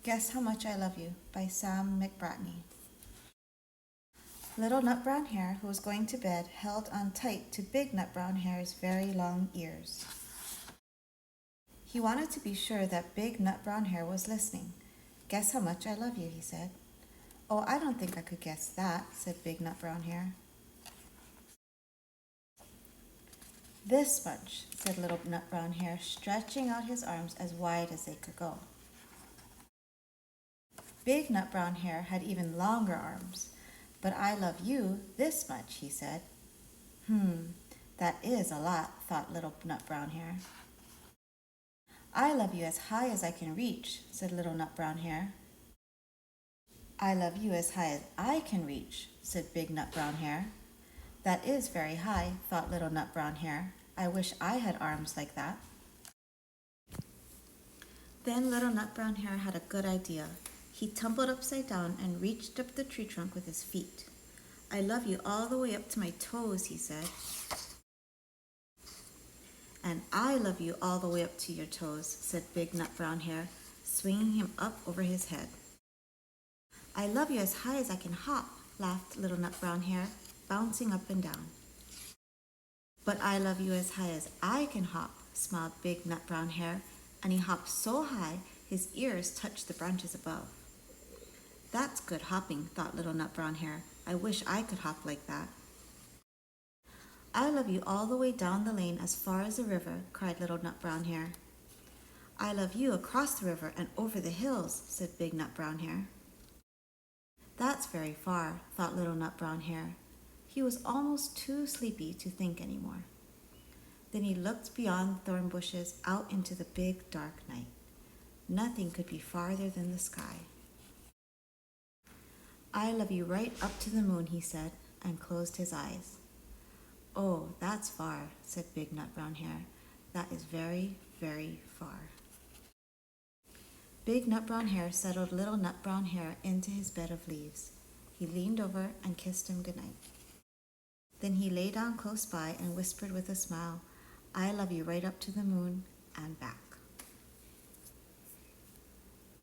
Guess How Much I Love You by Sam McBratney. Little Nut Brown Hare, who was going to bed, held on tight to Big Nut Brown Hare's very long ears. He wanted to be sure that Big Nut Brown Hare was listening. Guess how much I love you, he said. Oh, I don't think I could guess that, said Big Nut Brown Hare. This much, said Little Nut Brown Hare, stretching out his arms as wide as they could go. Big Nut Brown Hare had even longer arms. But I love you this much, he said. That is a lot, thought Little Nut Brown Hare. I love you as high as I can reach, said Little Nut Brown Hare. I love you as high as I can reach, said Big Nut Brown Hare. That is very high, thought Little Nut Brown Hare. I wish I had arms like that. Then Little Nut Brown Hare had a good idea. He tumbled upside down and reached up the tree trunk with his feet. I love you all the way up to my toes, he said. And I love you all the way up to your toes, said Big Nut Brown Hare, swinging him up over his head. I love you as high as I can hop, laughed Little Nut Brown Hare, bouncing up and down. But I love you as high as I can hop, smiled Big Nut Brown Hare, and he hopped so high his ears touched the branches above. That's good hopping, thought Little Nut Brown Hare. I wish I could hop like that. I love you all the way down the lane as far as the river, cried Little Nut Brown Hare. I love you across the river and over the hills, said Big Nut Brown Hare. That's very far, thought Little Nut Brown Hare. He was almost too sleepy to think any more. Then he looked beyond the thorn bushes out into the big dark night. Nothing could be farther than the sky. I love you right up to the moon, he said, and closed his eyes. Oh, that's far, said Big Nut Brown Hare. That is very, very far. Big Nut Brown Hare settled Little Nut Brown Hare into his bed of leaves. He leaned over and kissed him goodnight. Then he lay down close by and whispered with a smile, I love you right up to the moon and back.